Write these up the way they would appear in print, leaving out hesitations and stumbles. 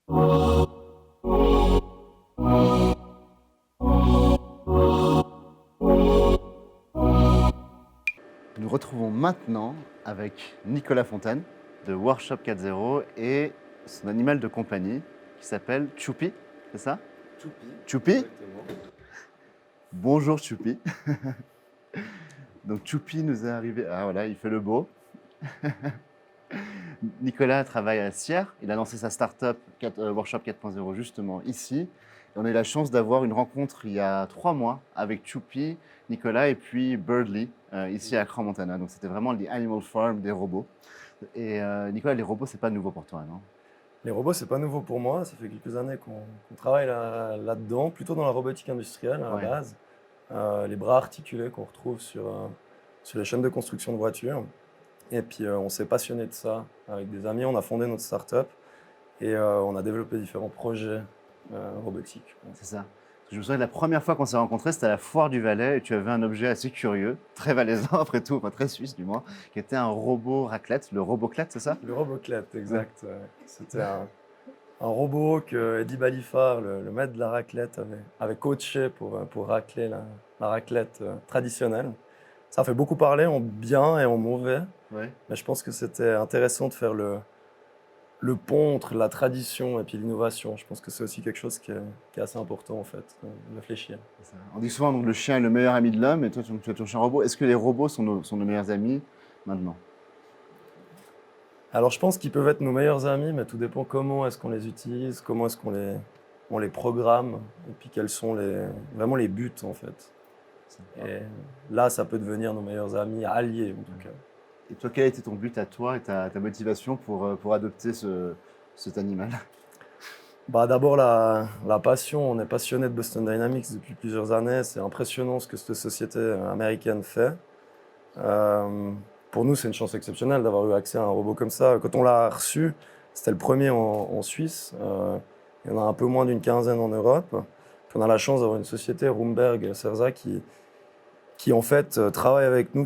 Nous retrouvons maintenant avec Nicolas Fontaine de Workshop 4.0 et son animal de compagnie qui s'appelle Choupi, c'est ça? Choupi. Choupi? Exactement. Bonjour Choupi. Donc Choupi nous est arrivé, ah voilà, il fait le beau. Nicolas travaille à Sierre, il a lancé sa start-up Workshop 4.0 justement ici. Et on a eu la chance d'avoir une rencontre il y a 3 mois avec Choupi, Nicolas et puis Birdly ici à Crans-Montana. Donc c'était vraiment les Animal Farm des robots. Et Nicolas, les robots, c'est pas nouveau pour toi, non? Les robots, c'est pas nouveau pour moi. Ça fait quelques années qu'on travaille là-dedans, plutôt dans la robotique industrielle à la Ouais. base. Les bras articulés qu'on retrouve sur les chaînes de construction de voitures. Et puis on s'est passionné de ça avec des amis. On a fondé notre start-up et on a développé différents projets robotiques. C'est ça. Je me souviens de la première fois qu'on s'est rencontrés, c'était à la Foire du Valais et tu avais un objet assez curieux, très valaisan après tout, enfin très suisse du moins, qui était un robot raclette, le Roboclette, c'est ça? Le Roboclette, exact. C'était un robot que Eddie Baliffard, le maître de la raclette, avait coaché pour racler la raclette traditionnelle. Ça a fait beaucoup parler en bien et en mauvais, Ouais. mais je pense que c'était intéressant de faire le pont entre la tradition et puis l'innovation. Je pense que c'est aussi quelque chose qui est assez important en fait, de réfléchir. C'est ça. On dit souvent donc le chien est le meilleur ami de l'homme et toi tu as ton chien robot. Est-ce que les robots sont nos meilleurs amis maintenant? Alors je pense qu'ils peuvent être nos meilleurs amis, mais tout dépend comment est-ce qu'on les utilise, comment est-ce on les programme, et puis quels sont vraiment les buts en fait. Et là, ça peut devenir nos meilleurs amis, alliés en tout cas. Et toi, quel était ton but à toi et ta motivation pour adopter cet animal? Bah, d'abord, la passion. On est passionné de Boston Dynamics depuis plusieurs années. C'est impressionnant ce que cette société américaine fait. Pour nous, c'est une chance exceptionnelle d'avoir eu accès à un robot comme ça. Quand on l'a reçu, c'était le premier en Suisse. Il y en a un peu moins d'une quinzaine en Europe. Puis on a la chance d'avoir une société, Roomberg Serza, qui en fait travaille avec nous,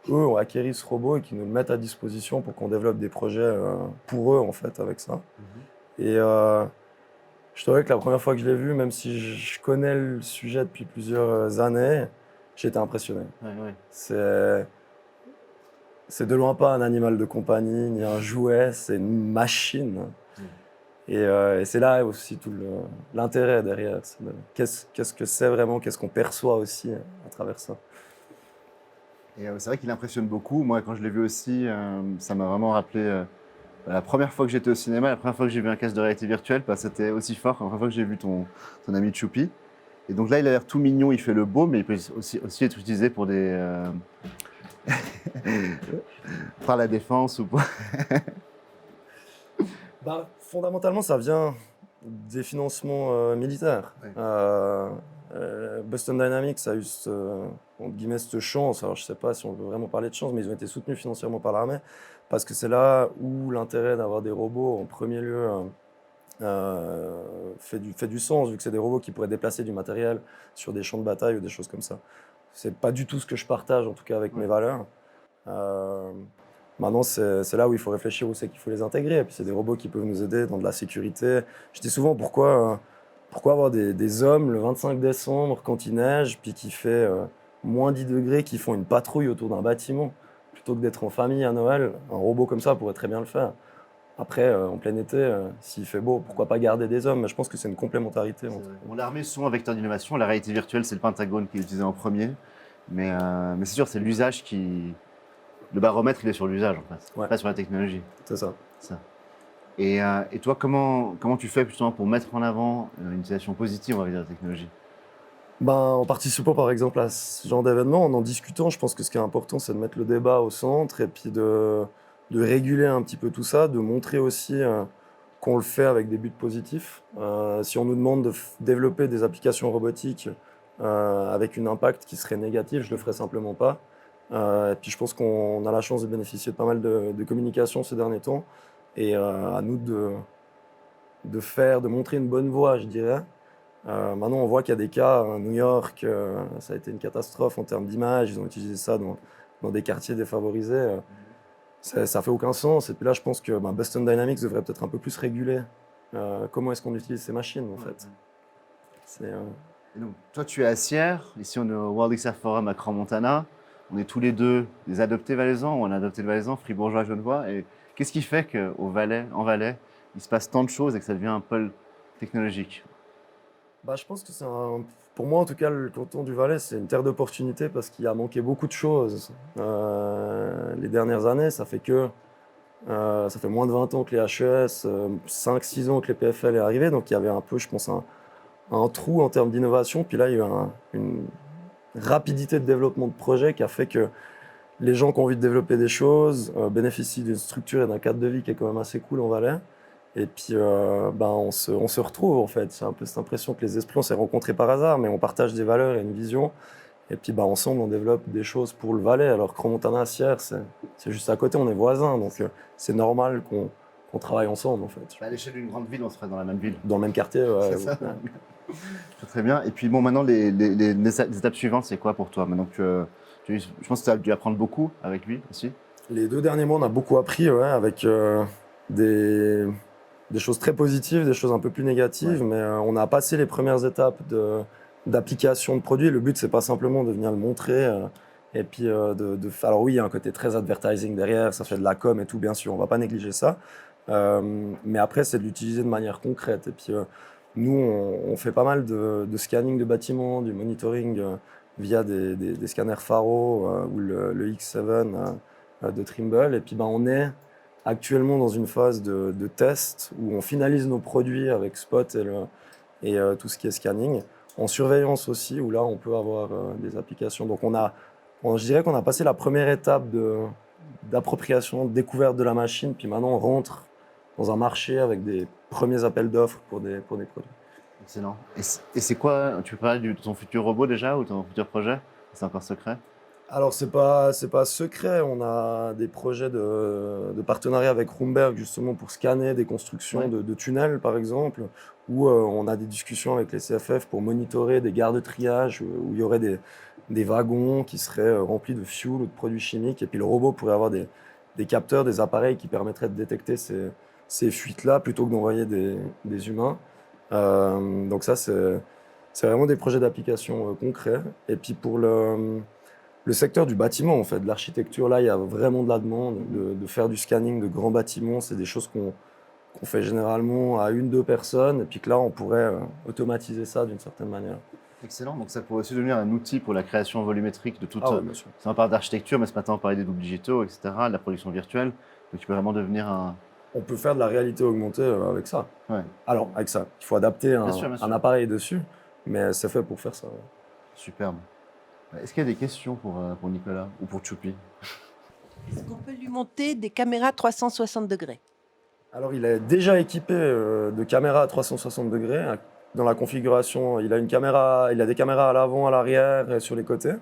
eux ont acquéri ce robot et qui nous le mettent à disposition pour qu'on développe des projets pour eux en fait avec ça. Et je trouvais que la première fois que je l'ai vu, même si je connais le sujet depuis plusieurs années, j'ai été impressionné. Ouais. C'est de loin pas un animal de compagnie ni un jouet, c'est une machine. Et c'est là aussi tout l'intérêt derrière. Qu'est-ce que c'est vraiment, qu'est-ce qu'on perçoit aussi à travers ça. Et c'est vrai qu'il impressionne beaucoup. Moi, quand je l'ai vu aussi, ça m'a vraiment rappelé la première fois que j'étais au cinéma, la première fois que j'ai vu un casque de réalité virtuelle, bah, c'était aussi fort que la première fois que j'ai vu ton ami Choupi. Et donc là, il a l'air tout mignon, il fait le beau, mais il peut aussi être utilisé pour par la défense ou pour... Bah, fondamentalement, ça vient des financements militaires. Ouais. Boston Dynamics a eu entre guillemets, cette chance. Alors, je ne sais pas si on peut vraiment parler de chance, mais ils ont été soutenus financièrement par l'armée parce que c'est là où l'intérêt d'avoir des robots en premier lieu fait du sens, vu que c'est des robots qui pourraient déplacer du matériel sur des champs de bataille ou des choses comme ça. C'est pas du tout ce que je partage, en tout cas avec mes valeurs. Maintenant, c'est là où il faut réfléchir où c'est qu'il faut les intégrer. Et puis, c'est des robots qui peuvent nous aider dans de la sécurité. Je dis souvent pourquoi avoir des hommes le 25 décembre quand il neige, puis qu'il fait moins 10 degrés, qui font une patrouille autour d'un bâtiment, plutôt que d'être en famille à Noël. Un robot comme ça pourrait très bien le faire. Après, en plein été, s'il fait beau, pourquoi pas garder des hommes? Mais je pense que c'est une complémentarité. Bon, l'armée est souvent un vecteur d'innovation. La réalité virtuelle, c'est le Pentagone qui est utilisé en premier. Mais c'est sûr, c'est l'usage qui... Le baromètre, il est sur l'usage, en fait, Ouais. pas sur la technologie. C'est ça. Et toi, comment tu fais justement pour mettre en avant une utilisation positive, on va dire, de la technologie? Ben, en participant par exemple à ce genre d'événement, en discutant, je pense que ce qui est important, c'est de mettre le débat au centre et puis de réguler un petit peu tout ça, de montrer aussi qu'on le fait avec des buts positifs. Si on nous demande de développer des applications robotiques avec un impact qui serait négatif, je le ferai simplement pas. Et puis je pense qu'on a la chance de bénéficier de pas mal de communication ces derniers temps et à nous de montrer une bonne voie, je dirais. Maintenant, on voit qu'il y a des cas à New York, ça a été une catastrophe en termes d'image. Ils ont utilisé ça dans des quartiers défavorisés. Ça fait aucun sens. Et puis là, je pense que Boston Dynamics devrait peut-être un peu plus réguler comment est-ce qu'on utilise ces machines en Ouais, fait. ouais. C'est, Et donc, toi, tu es à Sierre. Ici, on est au World XR Forum à Crans-Montana. On est tous les deux des adoptés valaisans, ou on a adopté le valaisan, fribourgeois, genevois. Et qu'est-ce qui fait en Valais, il se passe tant de choses et que ça devient un pôle technologique? Bah, je pense que pour moi en tout cas, le canton du Valais, c'est une terre d'opportunité parce qu'il a manqué beaucoup de choses. Les dernières années, ça fait moins de 20 ans que les HES, 5-6 ans que les PFL est arrivé, donc il y avait un peu, je pense, un trou en termes d'innovation. Puis là, il y a eu une rapidité de développement de projet qui a fait que les gens qui ont envie de développer des choses bénéficient d'une structure et d'un cadre de vie qui est quand même assez cool en Valais. Et puis, ben, on se retrouve en fait. J'ai un peu cette impression que les esprits, on s'est rencontrés par hasard, mais on partage des valeurs et une vision. Et puis, ben, ensemble, on développe des choses pour le Valais. Alors, Crans-Montana, Sierre, c'est juste à côté, on est voisins. Donc, c'est normal qu'on travaille ensemble en fait. Bah, à l'échelle d'une grande ville, on serait dans la même ville. Dans le même quartier, ouais. C'est ça. Très bien. Et puis, bon, maintenant, les étapes suivantes, c'est quoi pour toi? Maintenant que je pense que tu as dû apprendre beaucoup avec lui aussi. Les 2 derniers mois, on a beaucoup appris, ouais, avec des, des choses très positives, des choses un peu plus négatives, Ouais. mais on a passé les premières étapes d'application de produits. Le but, c'est pas simplement de venir le montrer. Et puis, alors oui, il y a un côté très advertising derrière, ça fait de la com et tout, bien sûr, on va pas négliger ça. Mais après, c'est de l'utiliser de manière concrète. Et puis, nous, on fait pas mal de scanning de bâtiments, du monitoring via des scanners Faro ou le X7 de Trimble. Et puis, ben, on est actuellement dans une phase de test où on finalise nos produits avec Spot et tout ce qui est scanning. En surveillance aussi, où là, on peut avoir des applications. Donc, je dirais qu'on a passé la première étape d'appropriation, de découverte de la machine, puis maintenant, on rentre dans un marché avec des premiers appels d'offres pour des produits. Excellent. Et c'est quoi, tu peux parler de ton futur robot déjà ou ton futur projet? C'est encore secret? Alors, c'est pas secret. On a des projets de partenariat avec Roomberg, justement, pour scanner des constructions Ouais. de tunnels, par exemple, où on a des discussions avec les CFF pour monitorer des gares de triage où il y aurait des wagons qui seraient remplis de fuel ou de produits chimiques. Et puis, le robot pourrait avoir des capteurs, des appareils qui permettraient de détecter ces fuites-là plutôt que d'envoyer des humains. Donc, ça, c'est vraiment des projets d'application concrets. Et puis, pour le secteur du bâtiment, en fait, de l'architecture, là, il y a vraiment de la demande de faire du scanning de grands bâtiments. C'est des choses qu'on fait généralement à 1-2 personnes, et puis que là, on pourrait automatiser ça d'une certaine manière. Excellent. Donc ça pourrait aussi devenir un outil pour la création volumétrique de toute. Ah oui, bien sûr. C'est un part d'architecture, mais ce matin on parlait des doubles digitaux, etc., de la production virtuelle. Donc tu peux vraiment devenir un. On peut faire de la réalité augmentée avec ça. Ouais. Alors, avec ça, il faut adapter Bien sûr, bien sûr. un appareil dessus, mais c'est fait pour faire ça. Ouais. Superbe. Est-ce qu'il y a des questions pour Nicolas ou pour Choupi? Est-ce qu'on peut lui monter des caméras 360 degrés? Alors, il est déjà équipé de caméras à 360 degrés. Dans la configuration, il a des caméras à l'avant, à l'arrière et sur les côtés.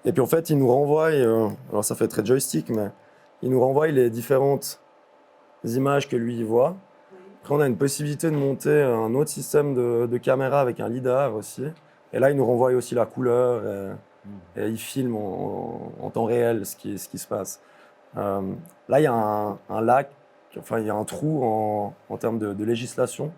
Et puis en fait, il nous renvoie, alors ça fait très joystick, mais il nous renvoie les différentes images que lui il voit. Après, on a une possibilité de monter un autre système de caméra avec un lidar aussi. Et là, il nous renvoie aussi la couleur et il filme en temps réel ce qui se passe. Là, il y a un lac, enfin, il y a un trou en termes de législation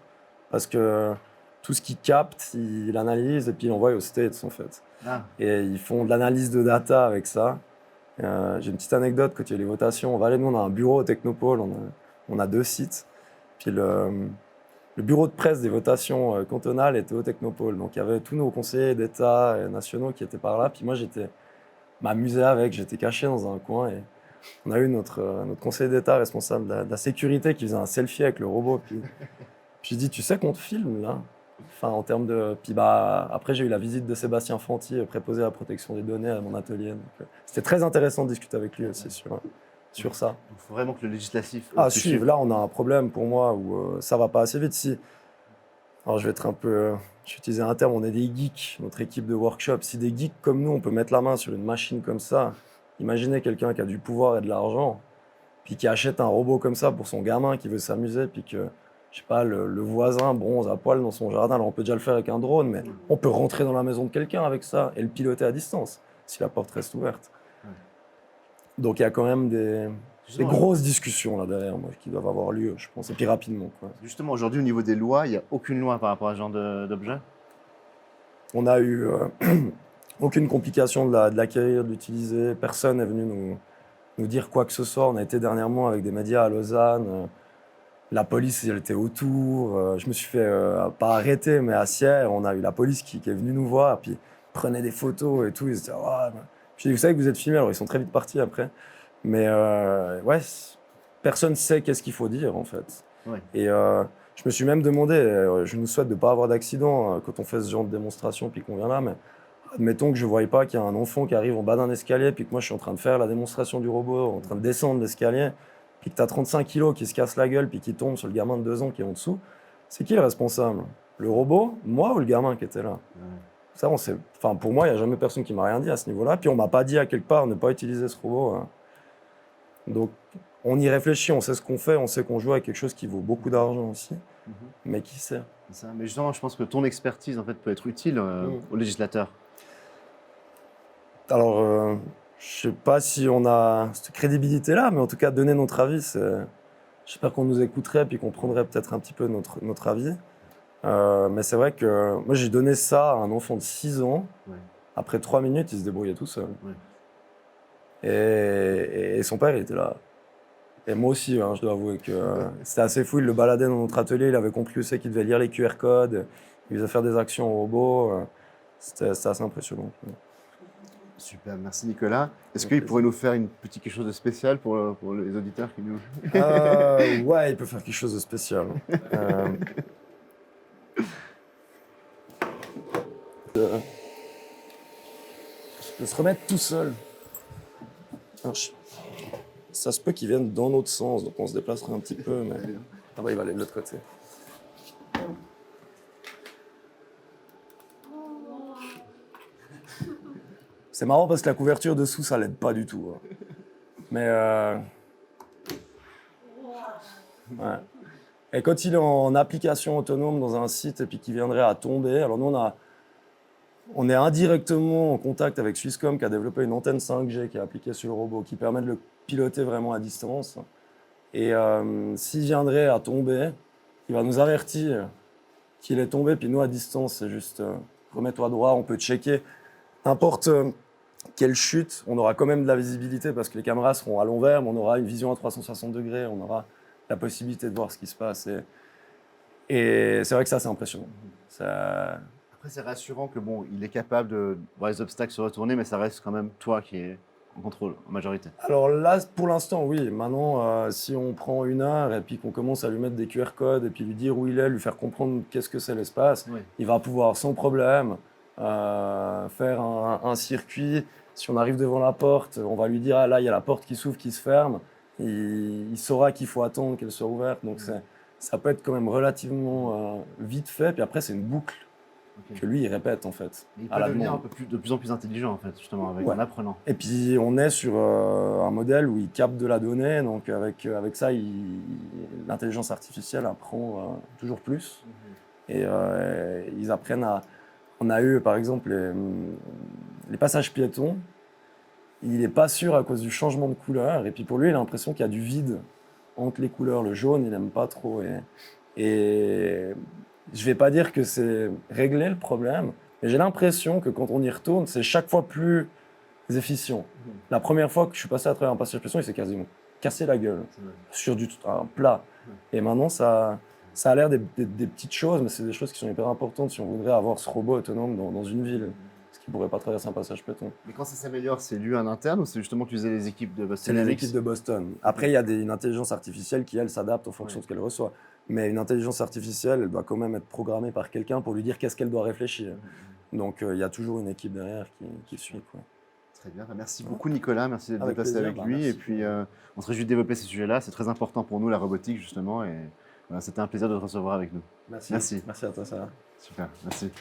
parce que tout ce qu'il capte, il analyse et puis il envoie aux States en fait. Ah, Et ils font de l'analyse de data avec ça. J'ai une petite anecdote quand il y a les votations. En Valais, nous, on a un bureau au Technopole, on a 2 sites. Puis le bureau de presse des votations cantonales était au Technopole. Donc il y avait tous nos conseillers d'État et nationaux qui étaient par là. Puis moi, m'amusais avec, j'étais caché dans un coin. Et on a eu notre conseiller d'État responsable de la sécurité qui faisait un selfie avec le robot. Puis j'ai dit, tu sais qu'on te filme là? Enfin, en termes de. Puis bah, après, j'ai eu la visite de Sébastien Fanti, préposé à la protection des données à mon atelier. Donc, c'était très intéressant de discuter avec lui aussi sur ça. il faut vraiment que le législatif. Ah, suivre, là, on a un problème pour moi où ça va pas assez vite. Alors, je vais être un peu. Je vais utiliser un terme, on est des geeks, notre équipe de workshop. Si des geeks comme nous, on peut mettre la main sur une machine comme ça, imaginez quelqu'un qui a du pouvoir et de l'argent, puis qui achète un robot comme ça pour son gamin qui veut s'amuser, puis que, je sais pas, le voisin bronze à poil dans son jardin. Alors on peut déjà le faire avec un drone, mais on peut rentrer dans la maison de quelqu'un avec ça et le piloter à distance, si la porte reste ouverte. Ouais. Donc il y a quand même des grosses discussions là derrière, moi, qui doivent avoir lieu, je pense, et puis rapidement, quoi. Justement, aujourd'hui, au niveau des lois, il n'y a aucune loi par rapport à ce genre d'objet. On a eu aucune complication de l'acquérir, de l'utiliser. Personne n'est venu nous dire quoi que ce soit. On a été dernièrement avec des médias à Lausanne. La police, elle était autour. Je me suis fait, pas arrêter, mais assis. On a eu la police qui est venue nous voir, puis prenait des photos et tout. Ils étaient, ah, je dis, vous savez que vous êtes filmés, alors ils sont très vite partis après. Mais ouais, personne ne sait qu'est-ce qu'il faut dire, en fait. Ouais. Et je me suis même demandé, je nous souhaite de ne pas avoir d'accident quand on fait ce genre de démonstration, puis qu'on vient là, mais admettons que je ne voyais pas qu'il y a un enfant qui arrive en bas d'un escalier, puis que moi je suis en train de faire la démonstration du robot, en train de descendre l'escalier, puis que tu as 35 kilos qui se casse la gueule, puis qui tombe sur le gamin de 2 ans qui est en dessous. C'est qui le responsable? Le robot, moi ou le gamin qui était là? Ça, on sait. Enfin, pour moi, il n'y a jamais personne qui m'a rien dit à ce niveau-là. Puis on m'a pas dit à quelque part ne pas utiliser ce robot. Hein. Donc, on y réfléchit, on sait ce qu'on fait, on sait qu'on joue avec quelque chose qui vaut beaucoup d'argent aussi, mais qui sert. C'est ça. Mais justement, je pense que ton expertise en fait peut être utile aux législateurs. Alors, je sais pas si on a cette crédibilité-là, mais en tout cas, donner notre avis, j'espère qu'on nous écouterait puis qu'on prendrait peut-être un petit peu notre avis. Mais c'est vrai que moi, j'ai donné ça à un enfant de 6 ans. Ouais. Après 3 minutes, il se débrouillait tout seul. Ouais. Et son père, il était là. Et moi aussi, hein, je dois avouer que c'était assez fou. Il le baladait dans notre atelier, il avait compris aussi qu'il devait lire les QR codes, il faisait faire des actions au robot. C'était assez impressionnant. Super, merci Nicolas. Est-ce qu'il pourrait nous faire quelque chose de spécial pour les auditeurs qui nous... Ouais, il peut faire quelque chose de spécial. De se remettre tout seul. Alors, ça se peut qu'il vienne dans notre sens, donc on se déplacera un petit peu, mais... Ah bah, il va aller de l'autre côté. C'est marrant parce que la couverture dessous, ça l'aide pas du tout. Hein. Mais... Ouais. Et quand il est en application autonome dans un site et puis qu'il viendrait à tomber, alors nous, on est indirectement en contact avec Swisscom qui a développé une antenne 5G qui est appliquée sur le robot, qui permet de le piloter vraiment à distance. Et s'il viendrait à tomber, il va nous avertir qu'il est tombé, puis nous à distance, c'est juste remets-toi droit, on peut checker n'importe quelle chute, on aura quand même de la visibilité parce que les caméras seront à l'envers, mais on aura une vision à 360 degrés, on aura la possibilité de voir ce qui se passe. Et c'est vrai que ça, c'est impressionnant. Après, c'est rassurant que bon, il est capable de voir les obstacles se retourner, mais ça reste quand même toi qui es en contrôle, en majorité. Alors là, pour l'instant, oui. Maintenant, si on prend 1 heure et puis qu'on commence à lui mettre des QR codes et puis lui dire où il est, lui faire comprendre qu'est-ce que c'est l'espace, Oui. il va pouvoir sans problème faire un circuit. Si on arrive devant la porte, on va lui dire ah, là, il y a la porte qui s'ouvre, qui se ferme. Il saura qu'il faut attendre qu'elle soit ouverte. Donc ça peut être quand même relativement vite fait. Puis après, c'est une boucle que lui, il répète en fait. Et il peut devenir de plus en plus intelligent en fait, justement, en apprenant. Et puis on est sur un modèle où il capte de la donnée, donc avec ça, l'intelligence artificielle apprend toujours plus. Et ils apprennent à... On a eu par exemple les passages piétons, il n'est pas sûr à cause du changement de couleur, et puis pour lui, il a l'impression qu'il y a du vide entre les couleurs. Le jaune, il n'aime pas trop. Et je ne vais pas dire que c'est réglé le problème, mais j'ai l'impression que quand on y retourne, c'est chaque fois plus efficient. La première fois que je suis passé à travers un passage piéton, il s'est quasiment cassé la gueule sur un plat. Et maintenant, ça a l'air des petites choses, mais c'est des choses qui sont hyper importantes si on voudrait avoir ce robot autonome dans une ville, ce qui ne pourrait pas traverser un passage piéton. Mais quand ça s'améliore, c'est lui en interne ou c'est justement que tu faisais les équipes de Boston? C'est les équipes de Boston. Après, il y a une intelligence artificielle qui, elle, s'adapte en fonction de ce qu'elle reçoit. Mais une intelligence artificielle, elle doit quand même être programmée par quelqu'un pour lui dire qu'est-ce qu'elle doit réfléchir. Donc, il y a toujours une équipe derrière qui suit. Quoi. Très bien. Merci beaucoup, Nicolas. Merci d'être déplacé avec lui. Merci. Et puis, on se réjouit de développer ces sujets-là. C'est très important pour nous, la robotique, justement. Et voilà, c'était un plaisir de te recevoir avec nous. Merci à toi, Sarah. Super. Merci.